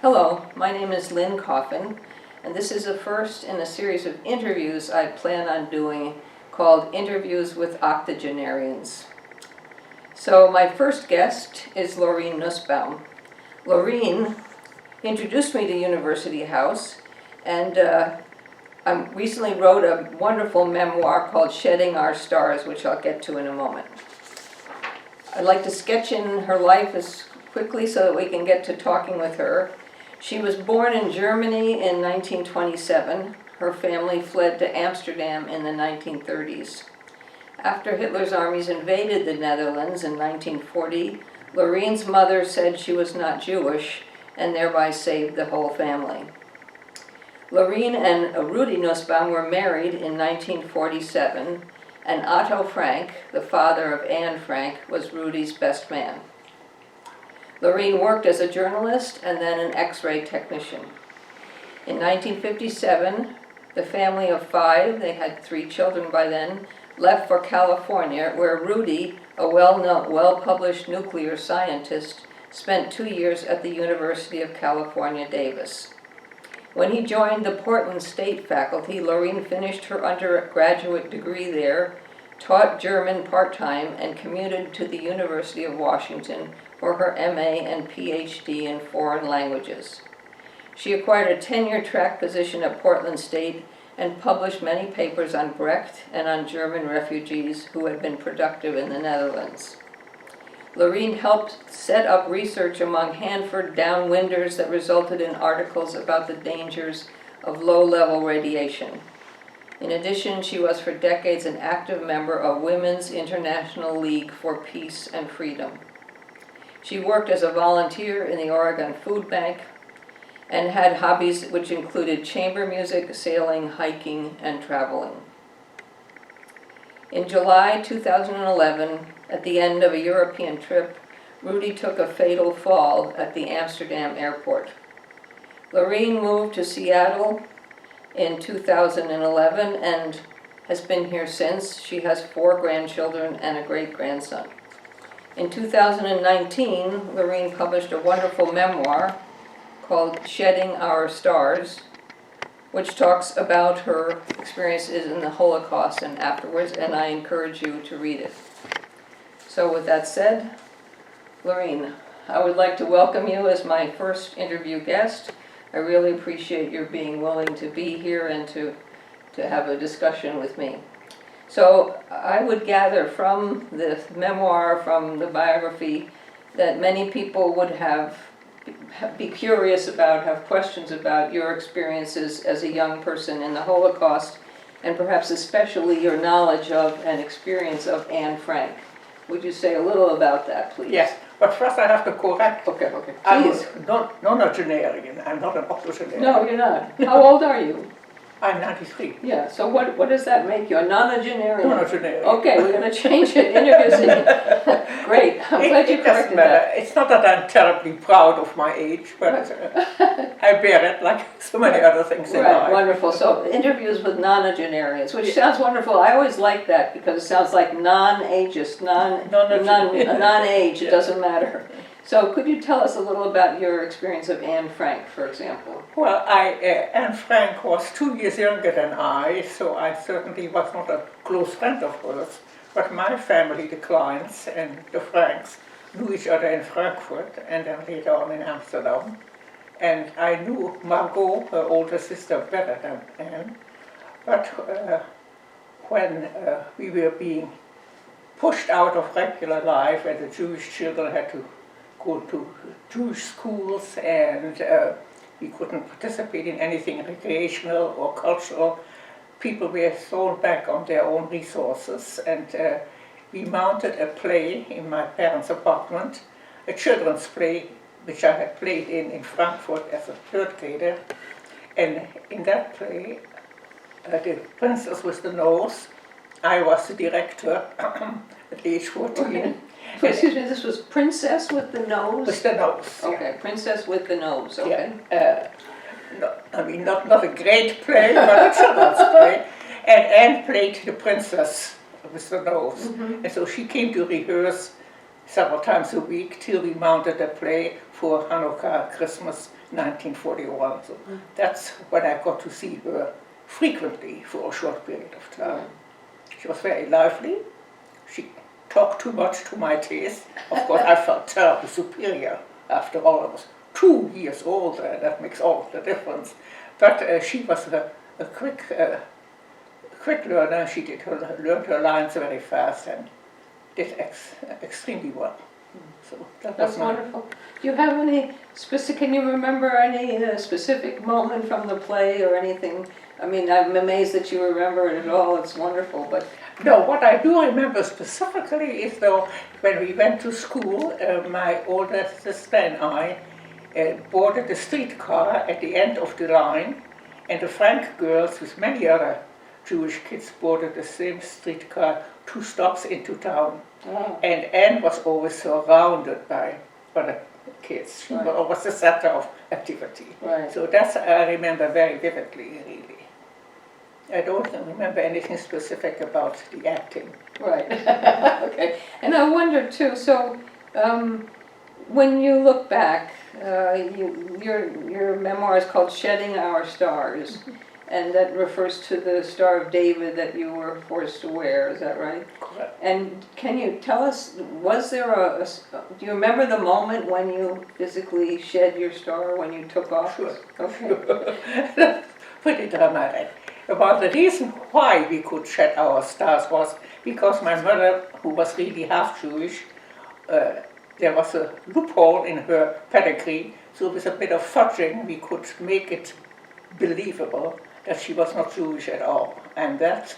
Hello, my name is Lynn Coffin, and this is the first in a series of interviews I plan on doing called Interviews with Octogenarians. So my first guest is Laureen Nussbaum. Laureen introduced me to University House, and I recently wrote a wonderful memoir called Shedding Our Stars, which I'll get to in a moment. I'd like to sketch in her life as quickly so that we can get to talking with her. She was born in Germany in 1927. Her family fled to Amsterdam in the 1930s. After Hitler's armies invaded the Netherlands in 1940, Laureen's mother said she was not Jewish and thereby saved the whole family. Laureen and Rudy Nussbaum were married in 1947, and Otto Frank, the father of Anne Frank, was Rudy's best man. Laureen worked as a journalist and then an X-ray technician. In 1957, the family of 5, they had 3 children by then, left for California, where Rudy, a well-published nuclear scientist, spent 2 years at the University of California, Davis. When he joined the Portland State faculty, Laureen finished her undergraduate degree there, taught German part-time, and commuted to the University of Washington for her MA and PhD in foreign languages. She acquired a tenure-track position at Portland State and published many papers on Brecht and on German refugees who had been productive in the Netherlands. Laureen helped set up research among Hanford downwinders that resulted in articles about the dangers of low-level radiation. In addition, she was for decades an active member of Women's International League for Peace and Freedom. She worked as a volunteer in the Oregon Food Bank and had hobbies which included chamber music, sailing, hiking, and traveling. In July 2011, at the end of a European trip, Rudy took a fatal fall at the Amsterdam airport. Laureen moved to Seattle in 2011 and has been here since. She has 4 grandchildren and a great-grandson. In 2019, Laureen published a wonderful memoir called Shedding Our Stars, which talks about her experiences in the Holocaust and afterwards, and I encourage you to read it. So with that said, Laureen, I would like to welcome you as my first interview guest. I really appreciate your being willing to be here and to have a discussion with me. So I would gather from the memoir, from the biography, that many people would be curious about, have questions about your experiences as a young person in the Holocaust, and perhaps especially your knowledge of and experience of Anne Frank. Would you say a little about that, please? Yes, but first I have to correct. Okay. I'm Please. nonagenarian. I'm not an octogenarian. No, you're not. How old are you? I'm 93. Yeah, so what does that make you? A nonagenarian? Nonagenarian. Okay, we're going to change it. Introducing Great. I'm glad you corrected that. It's not that I'm terribly proud of my age, but I bear it like so many other things in Right, life. wonderful. So interviews with nonagenarians, which sounds wonderful. I always like that because it sounds like non-ageist, non-age, it doesn't matter. So could you tell us a little about your experience of Anne Frank, for example? Well, Anne Frank was 2 years younger than I, so I certainly was not a close friend of hers. But my family, the Kleins and the Franks, knew each other in Frankfurt and then later on in Amsterdam. And I knew Margot, her older sister, better than Anne. But when we were being pushed out of regular life and the Jewish children had to go to Jewish schools and we couldn't participate in anything recreational or cultural, people were thrown back on their own resources, and we mounted a play in my parents' apartment, a children's play which I had played in Frankfurt as a 3rd grader. And in that play, The Princess with the Nose, I was the director at age 14. Excuse me, this was Princess with the Nose? With the Nose. Okay, Yeah. Princess with the Nose, okay. Yeah. Not a great play, but a children's play. And Anne played the princess with the nose. Mm-hmm. And so she came to rehearse several times a week till we mounted a play for Hanukkah, Christmas, 1941. So that's when I got to see her frequently for a short period of time. She was very lively. She talked too much to my taste. Of course, I felt terribly superior. After all, I was 2 years older, and that makes all the difference. But she was a quick learner. She learned her lines very fast and did extremely well. So That's wonderful. Do you have any specific, can you remember any specific moment from the play or anything? I mean, I'm amazed that you remember it at all. It's wonderful, but... No, what I do remember specifically is though when we went to school, my older sister and I boarded a streetcar at the end of the line, and the Frank girls with many other Jewish kids boarded the same streetcar 2 stops into town. Oh. And Anne was always surrounded by other kids. She was the center of activity. Right. So that's I remember very vividly, really. I don't remember anything specific about the acting. Right. Okay. And I wonder too, so when you look back, your memoir is called Shedding Our Stars, and that refers to the Star of David that you were forced to wear, is that right? Correct. And can you tell us, was there do you remember the moment when you physically shed your star, when you took off? Sure. Okay. Pretty dramatic. About the reason why we could shed our stars was because my mother, who was really half Jewish, there was a loophole in her pedigree, so with a bit of fudging we could make it believable that she was not Jewish at all. And that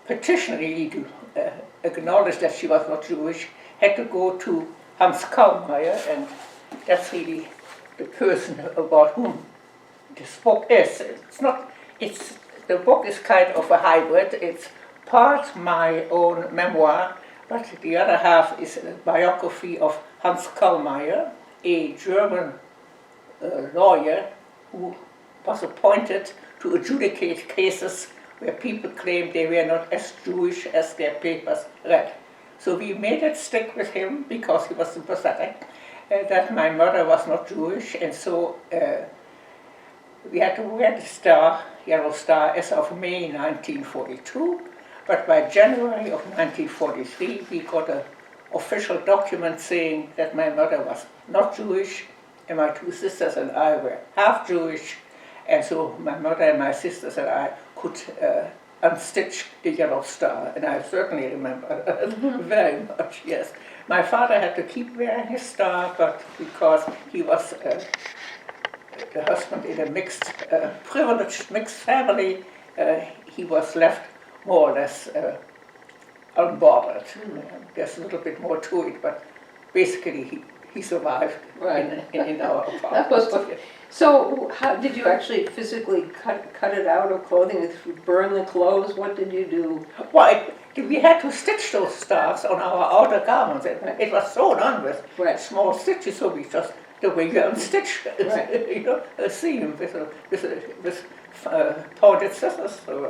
petition really to acknowledge that she was not Jewish had to go to Hans Kallmeyer, and that's really the person about whom this book is. The book is kind of a hybrid. It's part my own memoir, but the other half is a biography of Hans Kallmeyer, a German lawyer who was appointed to adjudicate cases where people claimed they were not as Jewish as their papers read. So we made it stick with him because he was sympathetic, that my mother was not Jewish, and so we had to wear the star, yellow star, as of May 1942, but by January of 1943 we got an official document saying that my mother was not Jewish, and my 2 sisters and I were half Jewish, and so my mother and my sisters and I could unstitch the yellow star, and I certainly remember that very much, yes. My father had to keep wearing his star, but because he was the husband in a privileged mixed family, he was left more or less unbothered. There's a little bit more to it, but basically he survived in our apartment. So how did you actually physically cut it out of clothing? Did you burn the clothes? What did you do? Well, we had to stitch those stars on our outer garments. It was sewn on with small stitches, so we just, the way you unstitch a seam with pointed scissors, or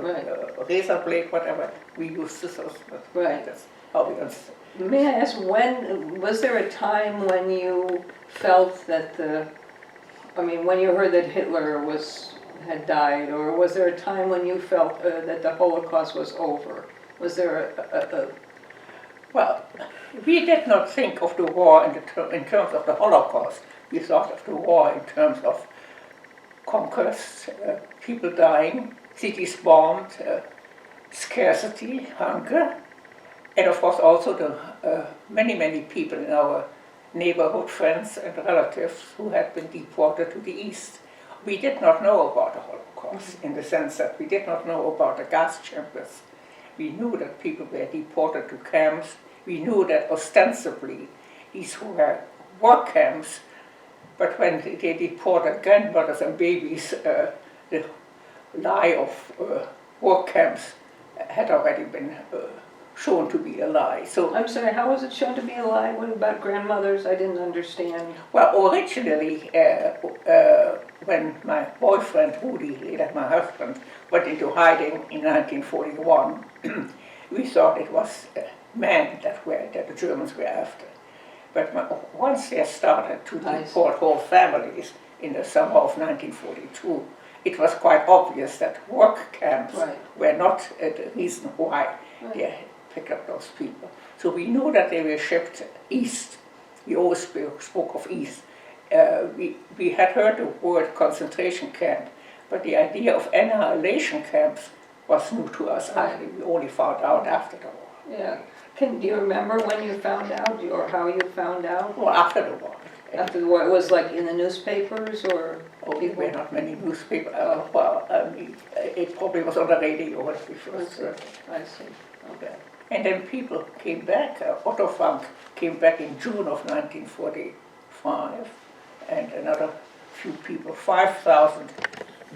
razor blade, whatever. We use scissors, but that's how we unstitch. May I ask, was there a time when you felt that when you heard that Hitler had died, or was there a time when you felt that the Holocaust was over? Was there Well, we did not think of the war in terms of the Holocaust. We thought of the war in terms of conquest, people dying, cities bombed, scarcity, hunger, and of course also the many people in our neighborhood, friends and relatives who had been deported to the east. We did not know about the Holocaust in the sense that we did not know about the gas chambers. We knew that people were deported to camps. We knew that ostensibly these were work camps, but when they deported grandmothers and babies, the lie of work camps had already been shown to be a lie. So I'm sorry, how was it shown to be a lie? What about grandmothers? I didn't understand. Well, originally, when my boyfriend, Rudy, later my husband, went into hiding in 1941, we thought it was men that the Germans were after. But once they started to deport whole families in the summer of 1942, it was quite obvious that work camps were not the reason why they picked up those people. So we knew that they were shipped east. We always spoke of east. We had heard the word concentration camp, but the idea of annihilation camps was new to us. We only found out after the war. Yeah. Do you remember when you found out, or how you found out? Well, after the war. After the war, it was like in the newspapers, or? Oh, there were not many newspapers. It probably was on the radio when we first heard it. I see. Okay. And then people came back. Otto Frank came back in June of 1945, and another few people, 5,000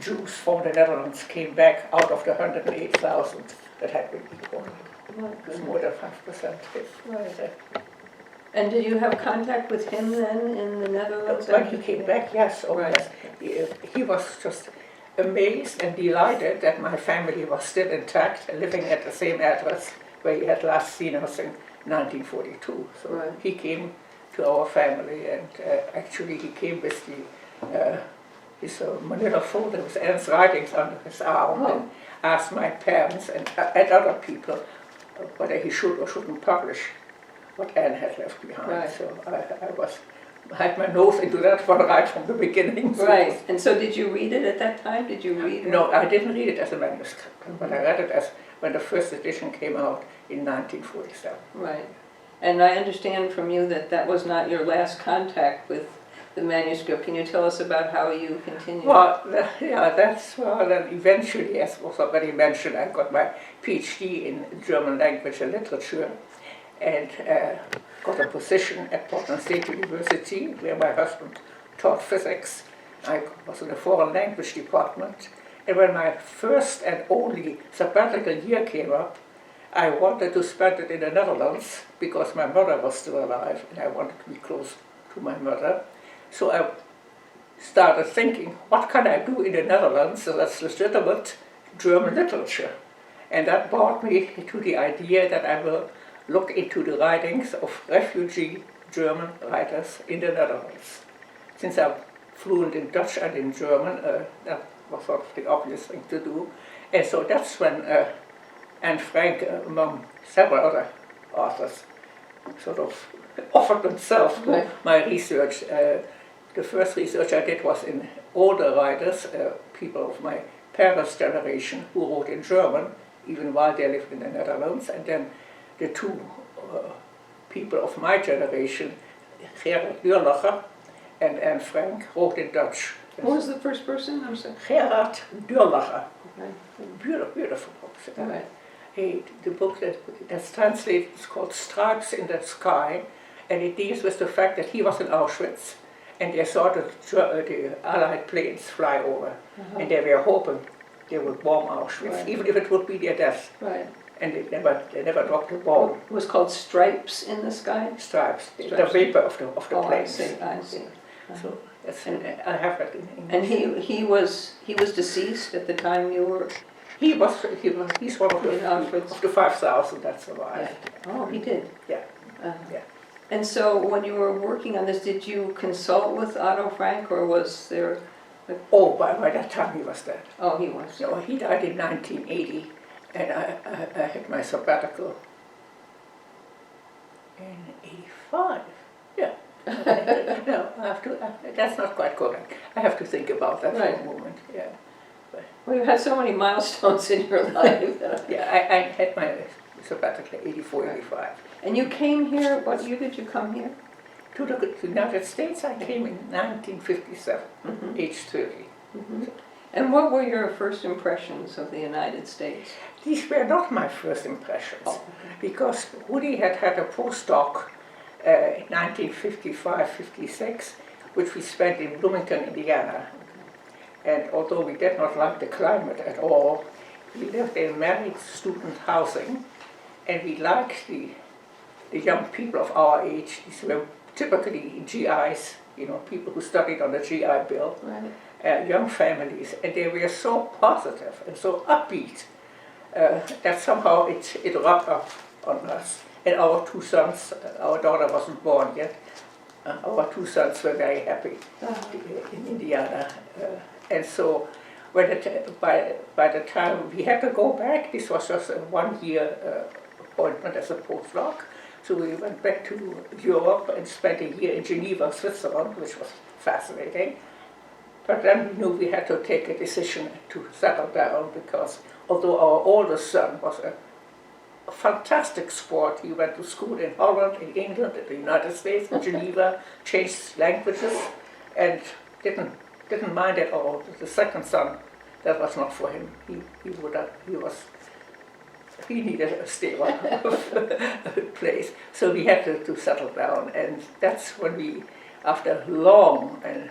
Jews from the Netherlands came back out of the 108,000 that had been deported. It's more than 5%. Right. And did you have contact with him then in the Netherlands? When he came back, yes. Oh, right. Yes. He was just amazed and delighted that my family was still intact, living at the same address where he had last seen us in 1942. So he came to our family, and actually he came with his manila folder with Anne's writings under his arm, and asked my parents and other people whether he should or shouldn't publish what Anne had left behind. Right. So I had my nose into that one right from the beginning. So right. And so did you read it at that time? Did you read it? No, I didn't read it as a manuscript, but I read it as when the first edition came out in 1947. Right. And I understand from you that that was not your last contact with the manuscript. Can you tell us about how you continued? Well, then eventually, as was already mentioned, I got my PhD in German language and literature, and got a position at Portland State University, where my husband taught physics. I was in the foreign language department, and when my first and only sabbatical year came up, I wanted to spend it in the Netherlands because my mother was still alive, and I wanted to be close to my mother. So I started thinking, what can I do in the Netherlands that's legitimate German literature? And that brought me to the idea that I will look into the writings of refugee German writers in the Netherlands. Since I'm fluent in Dutch and in German, that was sort of the obvious thing to do. And so that's when Anne Frank, among several other authors, sort of offered themselves to my research. The first research I did was in older writers, people of my parents' generation who wrote in German, even while they lived in the Netherlands. And then the two people of my generation, Gerard Durlacher and Anne Frank, wrote in Dutch. What was the first person? I'm sorry. Gerard Durlacher. Okay. Beautiful, beautiful books. Right. The book that's translated is called Stripes in the Sky, and it deals with the fact that he was in Auschwitz, and they saw the Allied planes fly over, and they were hoping they would bomb Auschwitz, even if it would be their death. Right. And they never dropped the bomb. It was called Stripes in the Sky? Stripes, the vapor of the planes. I see. So that's, I have that in English. And he was deceased at the time you were. He's one of the 5,000 that survived. Yeah. Oh, he did. Yeah. Yeah. And so when you were working on this, did you consult with Otto Frank, or was there? Oh, by that time he was dead. Oh, he was. No, he died in 1980, and I had my sabbatical in 85. Yeah. No, that's not quite correct. I have to think about that for a moment. Yeah. Well, you had so many milestones in your life. Yeah, I had my sabbatical 84, 85. And you came here, what year did you come here? To the United States, I came in 1957, age 30. And what were your first impressions of the United States? These were not my first impressions, because Woody had a postdoc in 1955-56, which we spent in Bloomington, Indiana. And although we did not like the climate at all, we lived in married student housing, and we liked the young people of our age. These were typically GIs, people who studied on the GI Bill, young families, and they were so positive and so upbeat that somehow it rubbed off on us. And our two sons, our daughter wasn't born yet, our two sons were very happy in Indiana. And so when by the time we had to go back, this was just a 1-year appointment as a postdoc. So we went back to Europe and spent a year in Geneva, Switzerland, which was fascinating. But then we knew we had to take a decision to settle down because although our oldest son was a fantastic sport, he went to school in Holland, in England, in the United States, in Geneva, changed languages, and didn't mind at all. The second son, that was not for him. He needed a stable place, so we had to settle down, and that's when we, after long and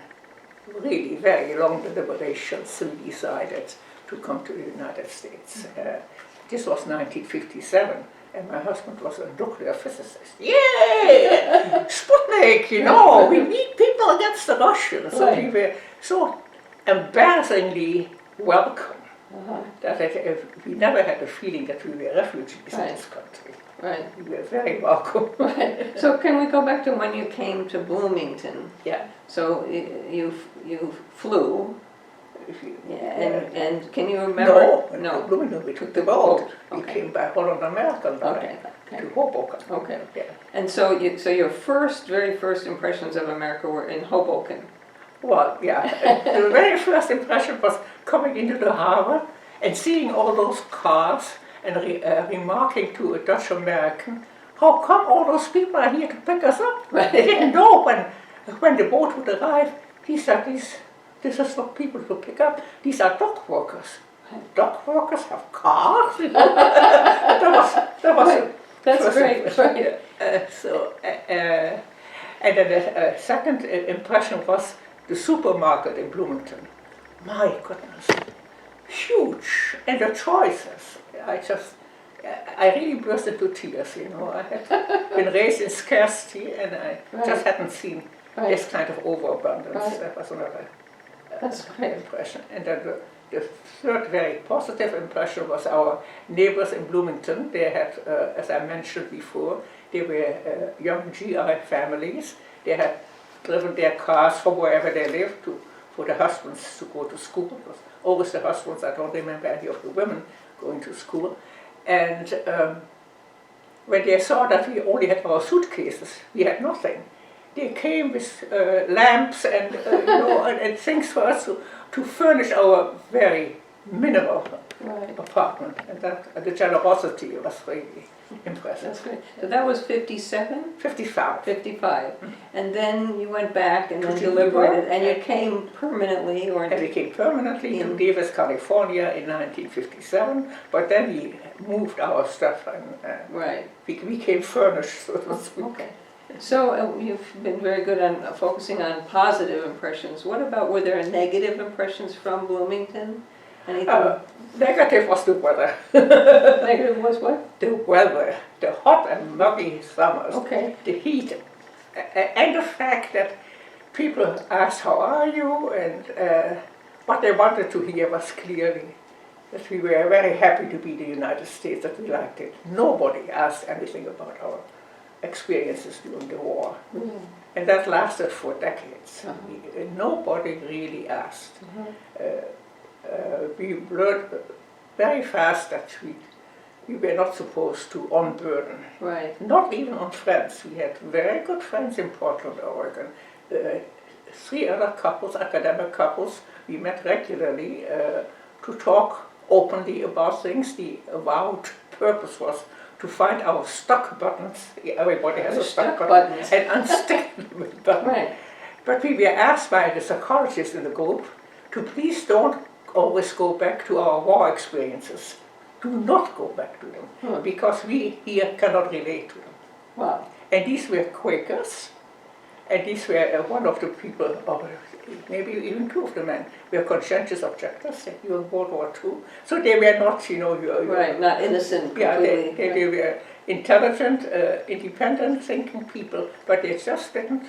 really very long deliberations, we decided to come to the United States. This was 1957, and my husband was a nuclear physicist. Yay! Sputnik, we need people against the Russians. So we were so embarrassingly welcome that we never had the feeling that we were refugees in this country. Right. We were very welcome. Right. So can we go back to when you came to Bloomington? Yeah. So you flew. And can you remember? No. Bloomington, we took the boat. Okay. We came by Holland American line to Hoboken. Okay. Yeah. And so your very first impressions of America were in Hoboken. Well, yeah. The very first impression was coming into the harbor and seeing all those cars and remarking to a Dutch American, how come all those people are here to pick us up? Right. They didn't know when the boat would arrive. He said, this is not people to pick up. These are dock workers. Dock workers have cars? that was That's great. Right. And then the second impression was the supermarket in Bloomington. My goodness, huge, and the choices. I really burst into tears. I had been raised in scarcity, and I just hadn't seen this kind of overabundance. Right. That was another impression. And then the third very positive impression was our neighbors in Bloomington. They had, as I mentioned before, they were young GI families. They had driven their cars from wherever they lived for the husbands to go to school. It was always the husbands. I don't remember any of the women going to school. And when they saw that we only had our suitcases, we had nothing. They came with lamps and and things for us to furnish our very minimal apartment, and the generosity was really impressive. That's great. So that was 57? 55. 55. And then you went back and then deliberated, and you came permanently, and we came permanently to Davis, California in 1957, but then we moved our stuff and we came furnished, so to speak. Okay. So you've been very good on focusing on positive impressions. What about, were there negative impressions from Bloomington? Anything? Negative was the weather. Negative was what? The weather, the hot and muggy summers, the heat, and the fact that people asked, how are you? And what they wanted to hear was clearly that we were very happy to be in the United States, that we liked it. Nobody asked anything about our experiences during the war. And that lasted for decades. Nobody really asked. We learned very fast that we were not supposed to unburden. Not even on friends. We had very good friends in Portland, Oregon. 3 other couples, academic couples, we met regularly to talk openly about things. The avowed purpose was to find our stuck buttons. Everybody has a stuck button. And unstick them with buttons. But we were asked by the psychologists in the group to please don't always go back to our war experiences. Do not go back to them, because we here cannot relate to them. And these were Quakers, and these were one of the people, or maybe even 2 of the men, were conscientious objectors during World War II. So they were not, not innocent completely. They were intelligent, independent thinking people, but they just didn't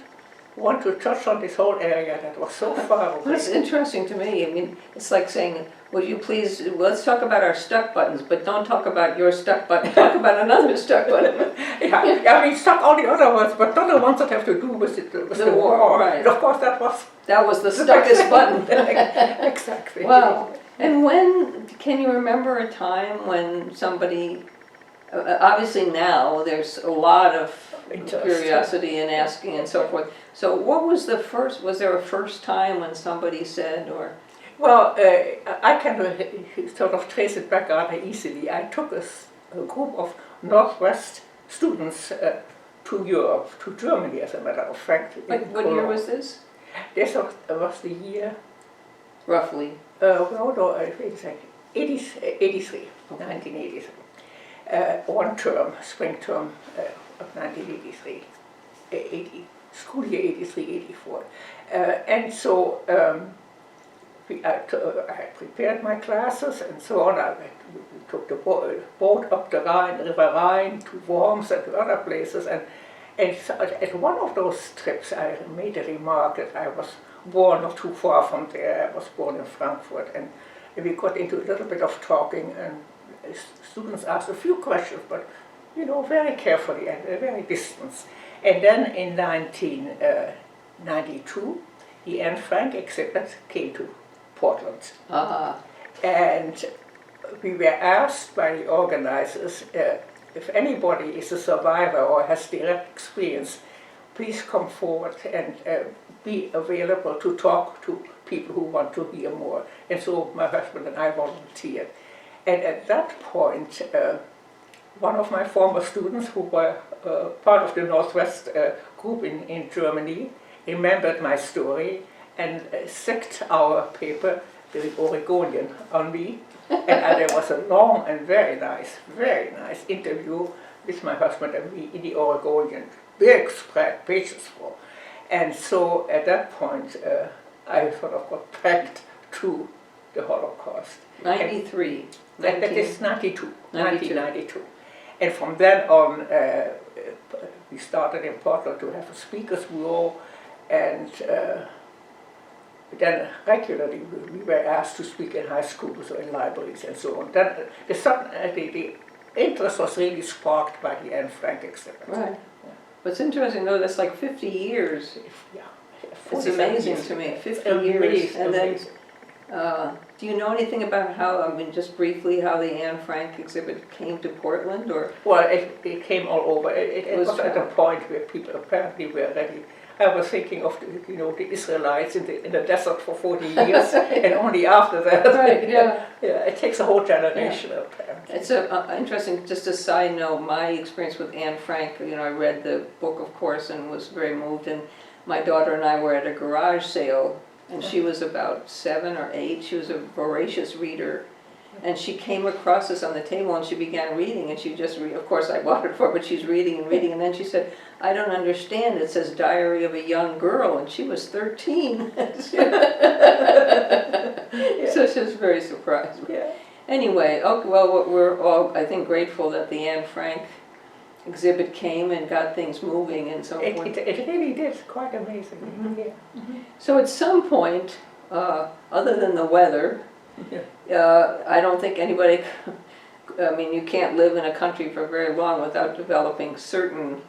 want to touch on this whole area that was so far Well, it's away. interesting to me. I mean, it's like saying, would you please, let's talk about our stuck buttons, but don't talk about your stuck button, talk about another stuck button. Yeah, we stuck all the other ones, but not the ones that have to do with the war. Right. And of course, that was That was the stuckest button. exactly. Wow. And when, can you remember a time when somebody, obviously now there's a lot of Interest. curiosity and asking and so forth. So what was the first, was there a first time when somebody said, or? Well, I can sort of trace it back rather easily. I took a group of Northwest students to Europe, to Germany, as a matter of fact. What year was this? This was the year, Roughly. wait a second, 83, Okay. 1983. One term, spring term of 1983, school year 83, 84. And so I had prepared my classes and so on. We took the boat up the Rhine, River Rhine, to Worms and to other places. And so at one of those trips, I made a remark that I was born not too far from there. I was born in Frankfurt, and we got into a little bit of talking, and students asked a few questions, but very carefully and very distant. And then in 1992, the Anne Frank exhibit came to Portland. Ah, And we were asked by the organizers, if anybody is a survivor or has direct experience, please come forward and be available to talk to people who want to hear more. And so my husband and I volunteered. And at that point, one of my former students who were part of the Northwest group in Germany remembered my story and sicked our paper, the Oregonian, on me. And there was a long and very nice interview with my husband and me in the Oregonian, big spread, pages full. And so at that point, I sort of got pegged to the Holocaust. 93. That is 92, 92. 1992. And from then on, we started in Portland to have a speakers bureau, and then regularly we were asked to speak in high schools or in libraries and so on. Then the interest was really sparked by the Anne Frank exhibit. Right. What's interesting though, that's like 50 years. Yeah. It's amazing to me, 50 years. Amazing, And then, amazing. do you know anything about how, I mean, just briefly, how the Anne Frank exhibit came to Portland, or? Well, it came all over. It Was was at a point where people apparently were ready. I was thinking of the Israelites in the desert for 40 years, and only after that. Right, yeah. Yeah, it takes a whole generation apparently. It's interesting, just a side note, my experience with Anne Frank, I read the book, of course, and was very moved, and my daughter and I were at a garage sale, and she was about 7 or 8. She was a voracious reader, and she came across us on the table, and she began reading, and she just of course I bought it for her, but she's reading and reading, and then she said, I don't understand, it says Diary of a Young Girl, and she was 13. So she was very surprised. Yeah. Anyway, okay, well, we're all, I think, grateful that the Anne Frank exhibit came and got things moving and so forth. It really did, quite amazing. Mhm. Yeah. So at some point, other than the weather, I don't think anybody, I mean, you can't live in a country for very long without developing certain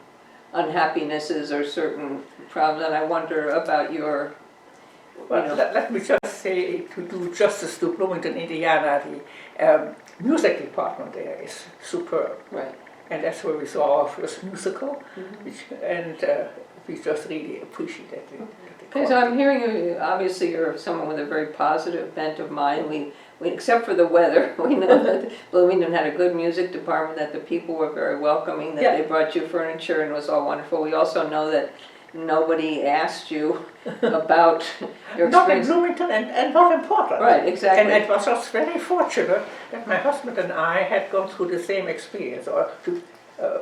unhappinesses or certain problems, and I wonder about your, Well, let me just say, to do justice to Bloomington, Indiana, the music department there is superb. right. And that's where we saw our first musical, Mm-hmm. we just really appreciated it. Okay, so I'm hearing you, obviously you're someone with a very positive bent of mind. We except for the weather, we know that Bloomington had a good music department, that the people were very welcoming, that they brought you furniture and it was all wonderful. We also know that nobody asked you about your Not in experience. Bloomington and not in Portland. Right, exactly. And it was just very fortunate that my husband and I had gone through the same experience,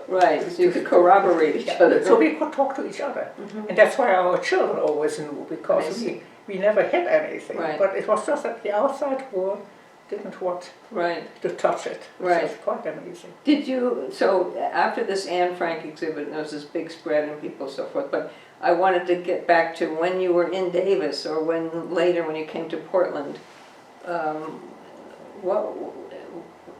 Right, so you could corroborate each other. so we could talk to each other. And that's why our children always knew, because we never hid anything. Right. But it was just that the outside world didn't want Right. to touch it. Right. It was quite amazing. Did you, so after this Anne Frank exhibit, there was this big spread and people and so forth, but I wanted to get back to when you were in Davis or later when you came to Portland.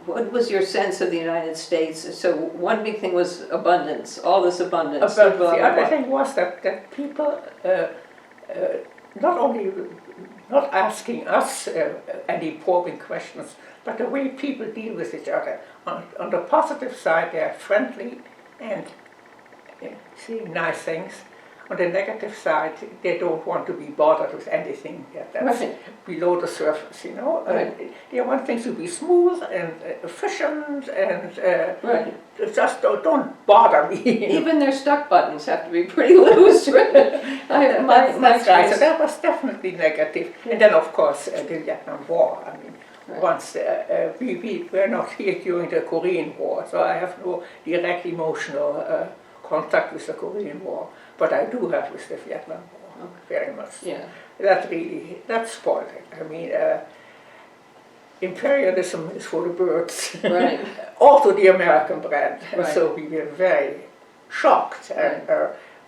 What was your sense of the United States? So one big thing was abundance, all this abundance. But the other thing was that people not only not asking us any probing questions, but the way people deal with each other. On the positive side, they are friendly and saying nice things. On the negative side, they don't want to be bothered with anything that's below the surface, you know. They want things to be smooth and efficient and just don't bother me. Even their stuck buttons have to be pretty loose. That's right, so that was definitely negative. And then, of course, the Vietnam War. I mean, once we were not here during the Korean War, so I have no direct emotional contact with the Korean War. But I do have with the Vietnam War, very much. Yeah. That spoiled it. I mean, imperialism is for the birds. Right. Also the American brand. Right. So we were very shocked. And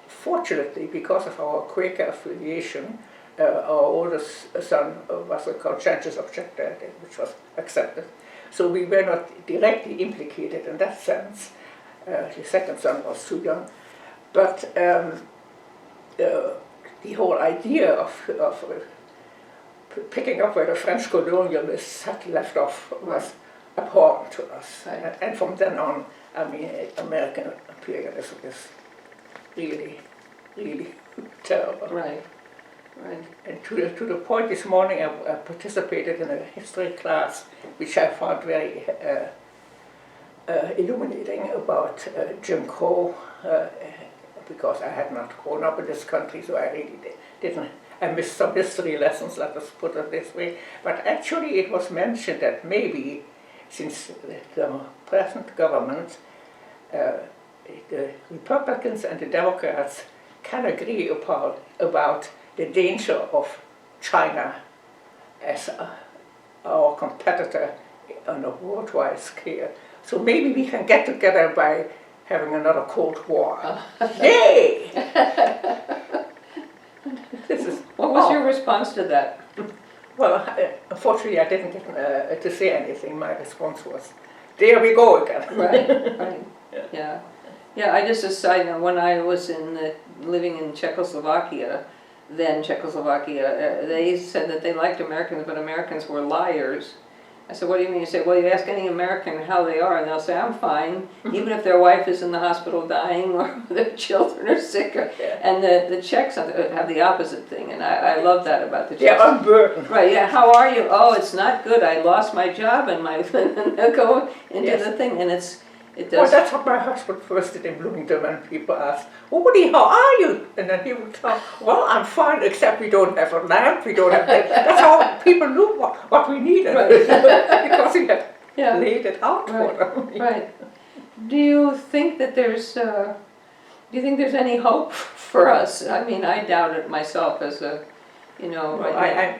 fortunately, because of our Quaker affiliation, our oldest son was a conscientious objector, which was accepted. So we were not directly implicated in that sense. The second son was too young. But the whole idea of picking up where the French colonialists had left off was abhorrent to us. Right. And from then on, I mean, American imperialism is really, really terrible. Right. And to the point this morning, I participated in a history class, which I found very illuminating about Jim Crow. Because I had not grown up in this country, so I really didn't. I missed some history lessons, let us put it this way. But actually it was mentioned that maybe, since the present government, the Republicans and the Democrats can agree about the danger of China as our competitor on a worldwide scale. So maybe we can get together by having another Cold War. Yay! What was your response to that? Well, unfortunately, I didn't get to say anything. My response was, "There we go again." Right. Yeah. I just decided when I was living in Czechoslovakia, they said that they liked Americans, but Americans were liars. I said, what do you mean? You say, well, you ask any American how they are, and they'll say, I'm fine, even if their wife is in the hospital dying or their children are sick. And the Czechs have the opposite thing, and I love that about the Czechs. Yeah, unburdened. Right, yeah, how are you? Oh, it's not good. I lost my job, and they'll go into the thing, and it does. Well, that's what my husband first did in Bloomington when people asked, "Oh, Woody, how are you?" And then he would tell, "Well, I'm fine, except we don't have a lamp, we don't have that." That's how people knew what we needed, because he had laid it out for them. Right. Do you think that there's any hope for us? I mean, I doubt it myself as a, No,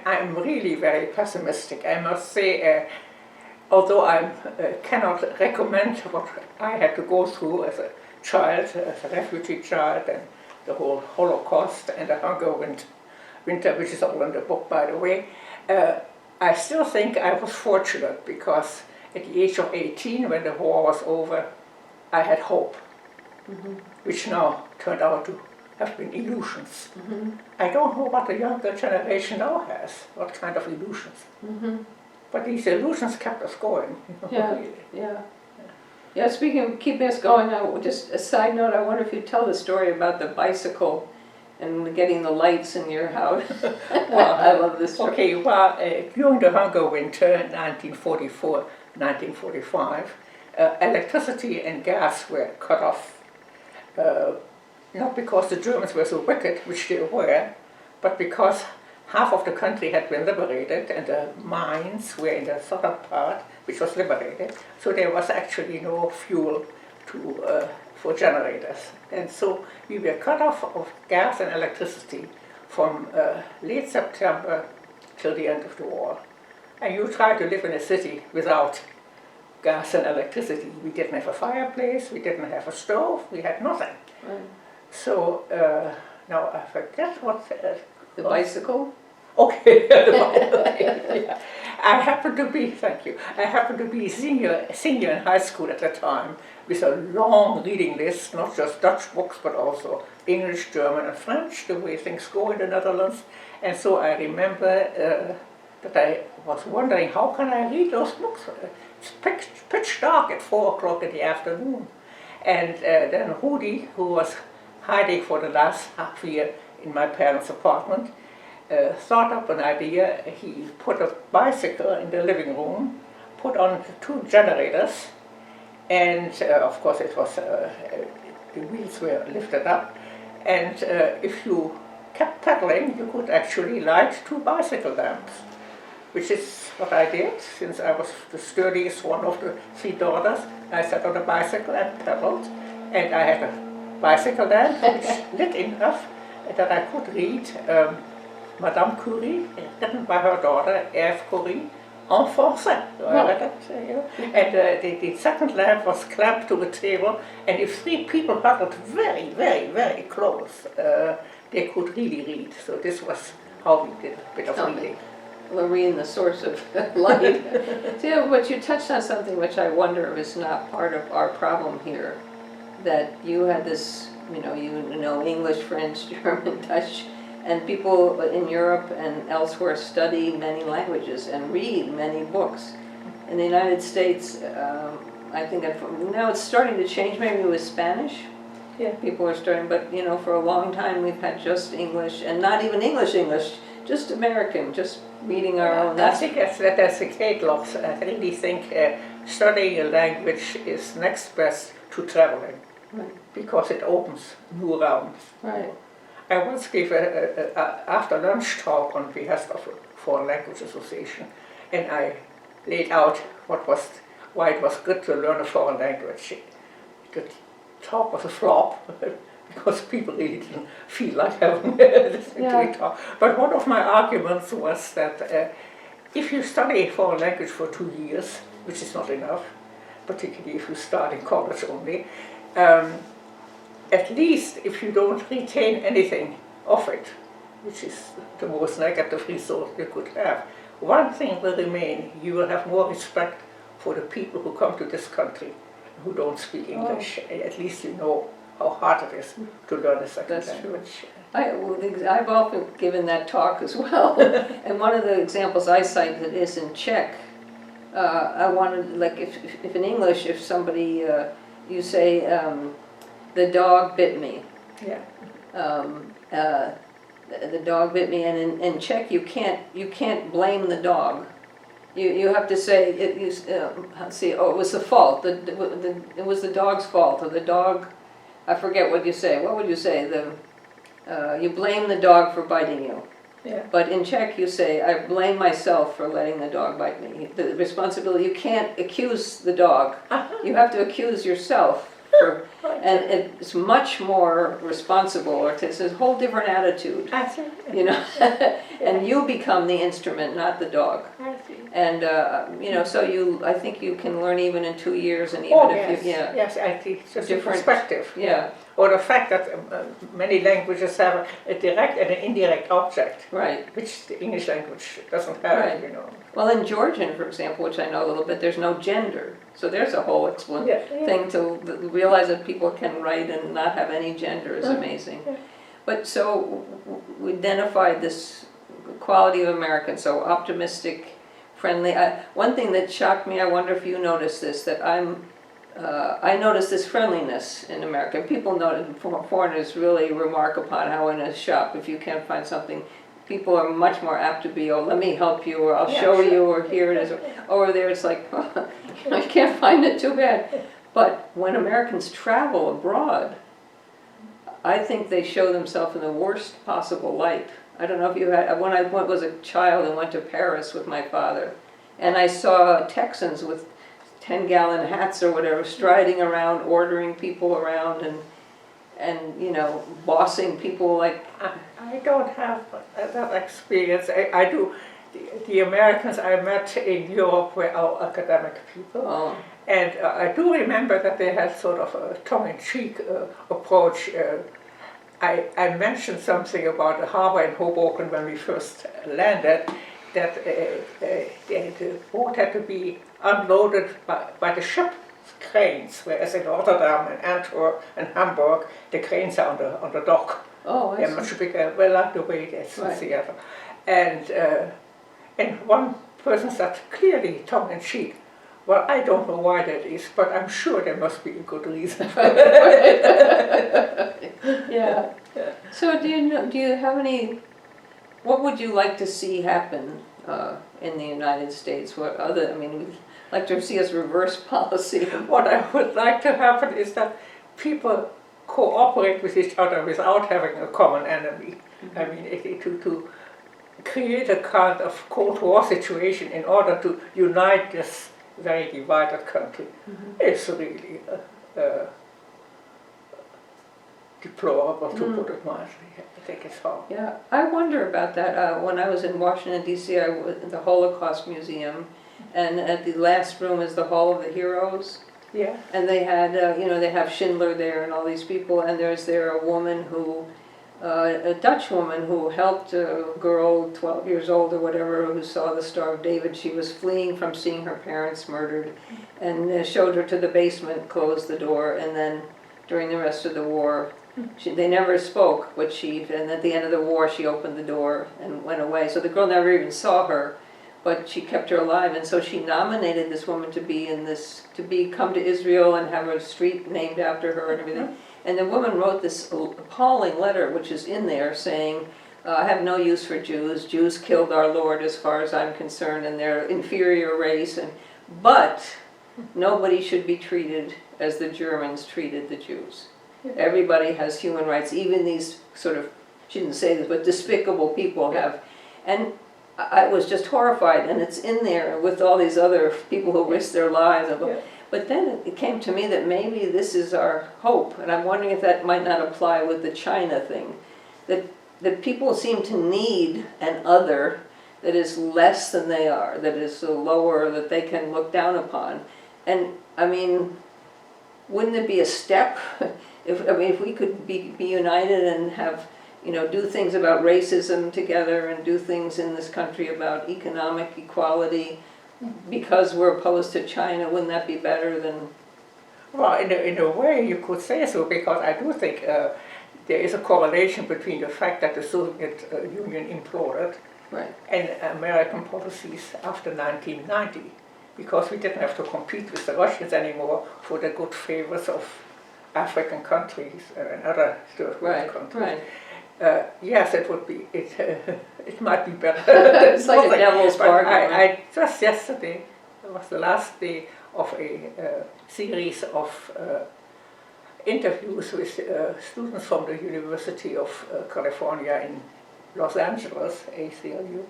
I'm really very pessimistic. I must say, although I cannot recommend what I had to go through as a child, as a refugee child, and the whole Holocaust and the hunger winter, which is all in the book, by the way, I still think I was fortunate because at the age of 18, when the war was over, I had hope, which now turned out to have been illusions. I don't know what the younger generation now has, what kind of illusions. But these illusions kept us going. Yeah, speaking of keeping us going, just a side note, I wonder if you'd tell the story about the bicycle and getting the lights in your house. Well, I love this story. Okay, well, during the hunger winter, 1944-1945, electricity and gas were cut off. Not because the Germans were so wicked, which they were, but because half of the country had been liberated and the mines were in the southern part, which was liberated, so there was actually no fuel for generators. And so we were cut off of gas and electricity from late September till the end of the war. And you try to live in a city without gas and electricity. We didn't have a fireplace, we didn't have a stove, we had nothing. So Now I forget what The bicycle? Okay. Yeah. I happened to be, thank you, I happened to be senior in high school at the time with a long reading list, not just Dutch books, but also English, German, and French, the way things go in the Netherlands. And so I remember that I was wondering, how can I read those books? It's pitch dark at 4 o'clock in the afternoon. And then Rudy, who was hiding for the last half year in my parents' apartment, thought up an idea. He put a bicycle in the living room, put on 2 generators, and of course it was, the wheels were lifted up, and if you kept pedaling, you could actually light 2 bicycle lamps, which is what I did. Since I was the sturdiest one of the 3 daughters, I sat on a bicycle and pedaled, and I had a bicycle lamp which lit enough that I could read Madame Curie, written by her daughter, Eve Curie, en français. So I read it, and the second lamp was clamped to a table, and if 3 people huddled very, very, very close, they could really read. So this was how we did a bit of reading. Laureen, the source of light. So, but you touched on something which I wonder is not part of our problem here. That you had this, you know English, French, German, Dutch, and people in Europe and elsewhere study many languages and read many books. In the United States, I think now it's starting to change, maybe with Spanish. Yeah. People are starting, but for a long time we've had just English, and not even English, just American, just reading our own. I think that's the case, Lots. I really think studying a language is next best to traveling, Right. because it opens new realms. Right. I once gave a after lunch talk on behalf of a Foreign Language Association, and I laid out why it was good to learn a foreign language. The talk was a flop because people really didn't feel like having listening to it talk. But one of my arguments was that if you study a foreign language for 2 years, which is not enough, particularly if you start in college only, at least if you don't retain anything of it, which is the most negative result you could have, one thing will remain: you will have more respect for the people who come to this country who don't speak English. At least you know how hard it is to learn a second language. I've often given that talk as well, and one of the examples I cited is in Czech. I wanted, like, if in English, if somebody, you say, the dog bit me. Yeah. The dog bit me, and in Czech you can't blame the dog. You have to say it. It was the fault. It was the dog's fault, or the dog. I forget what you say. What would you say? You blame the dog for biting you. Yeah. But in Czech you say, I blame myself for letting the dog bite me. The responsibility, you can't accuse the dog. You have to accuse yourself. And it's much more responsible, or it's a whole different attitude. I see. And you become the instrument, not the dog. I see. And so I think you can learn even in 2 years, and even if you, yes, I think it's just different perspective. Yeah. Or the fact that many languages have a direct and an indirect object, Right. which the English language doesn't have. Right. Well, in Georgian, for example, which I know a little bit, there's no gender. So there's a whole thing to realize that people can write and not have any gender is amazing. Yeah. But so we identified this quality of American, so optimistic, friendly. One thing that shocked me, I wonder if you noticed this, that I noticed this friendliness in America. People foreigners really remark upon how in a shop, if you can't find something, people are much more apt to be, let me help you, or I'll show you, or here it is. Over there it's like, I can't find it, too bad. But when Americans travel abroad, I think they show themselves in the worst possible light. I don't know if you had, when I was a child and went to Paris with my father, and I saw Texans with 10-gallon hats or whatever, striding around, ordering people around, and bossing people like. I don't have that experience. I do. The Americans I met in Europe were our academic people. Oh. And I do remember that they had sort of a tongue-in-cheek approach. I mentioned something about the harbor in Hoboken when we first landed, that the boat had to be unloaded by the ship cranes, whereas in Rotterdam and Antwerp and Hamburg, the cranes are on the dock. Oh, I They're see. much bigger, well, like the way it is in Right. Seattle. And one person said clearly, tongue in cheek, well, I don't know why that is, but I'm sure there must be a good reason. Yeah. So do you have any, what would you like to see happen in the United States? What other, I mean, we'd like to see us reverse policy. What I would like to happen is that people cooperate with each other without having a common enemy. I mean, to create a kind of Cold War situation in order to unite this very divided country is really deplorable, to put it mildly. I think it's hard. Yeah, I wonder about that. When I was in Washington, D.C., I was at the Holocaust Museum, and at the last room is the Hall of the Heroes. Yeah. And they had, they have Schindler there and all these people, and there's there a woman who, a Dutch woman who helped a girl 12 years old or whatever who saw the Star of David. She was fleeing from seeing her parents murdered, and showed her to the basement, closed the door, and then during the rest of the war, they never spoke, but and at the end of the war she opened the door and went away. So the girl never even saw her, but she kept her alive, and so she nominated this woman to come to Israel and have a street named after her and everything. And the woman wrote this appalling letter, which is in there, saying, I have no use for Jews. Jews killed our Lord as far as I'm concerned, and they're inferior race, but nobody should be treated as the Germans treated the Jews. Everybody has human rights, even these sort of, she didn't say this, but despicable people have. And I was just horrified, and it's in there with all these other people who risked their lives. But then it came to me that maybe this is our hope, and I'm wondering if that might not apply with the China thing. That people seem to need an other that is less than they are, that is so lower that they can look down upon. And I mean, wouldn't it be a step if we could be united and have, do things about racism together and do things in this country about economic equality because we're opposed to China? Wouldn't that be better than? Well, in a way you could say so, because I do think there is a correlation between the fact that the Soviet Union imploded and American policies after 1990, because we didn't have to compete with the Russians anymore for the good favors of African countries and other third world countries. Yes, it would be. It might be better. It's like a devil's bargain. I just yesterday, it was the last day of a series of interviews with students from the University of California in Los Angeles, ACLU.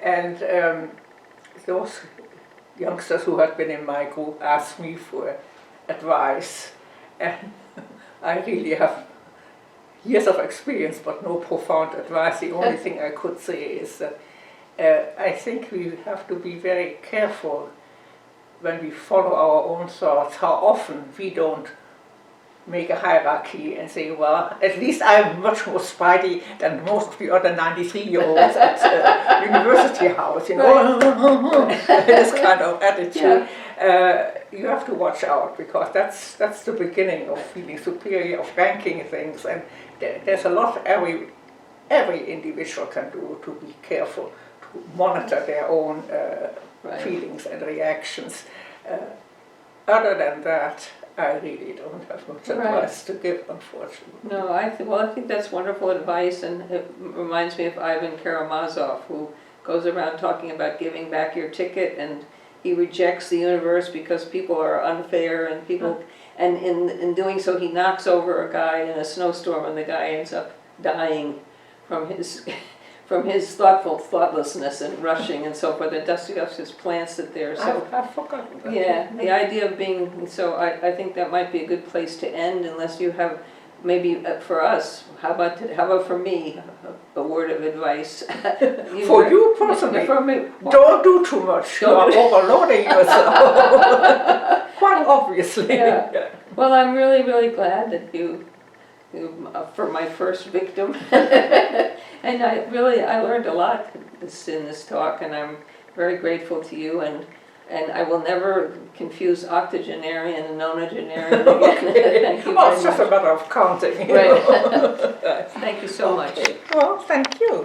And those youngsters who had been in my group asked me for advice, and I really have years of experience but no profound advice. The only thing I could say is that I think we have to be very careful when we follow our own thoughts, how often we don't make a hierarchy and say, well, at least I'm much more spidey than most of the other 93-year-olds at University House, this kind of attitude. You have to watch out, because that's the beginning of feeling superior, of ranking things, and there's a lot every individual can do to be careful, to monitor their own feelings and reactions. Other than that, I really don't have much advice to give, unfortunately. No, I think that's wonderful advice, and it reminds me of Ivan Karamazov, who goes around talking about giving back your ticket, and he rejects the universe because people are unfair, and and in doing so he knocks over a guy in a snowstorm, and the guy ends up dying from his thoughtlessness and rushing and so forth. And Dostoevsky plants it there. So I've forgotten that. Yeah, the idea of being, so I think that might be a good place to end, unless you have, maybe for us, how about for me, a word of advice? For you personally, for me, don't do too much. You are overloading yourself. Quite obviously. Yeah. Well, I'm really, really glad that you for my first victim. And I learned a lot in this talk, and I'm very grateful to you, and I will never confuse octogenarian and nonagenarian again. Thank you Well, very it's just much. a matter of counting. Right. Thank you so much. Well, thank you.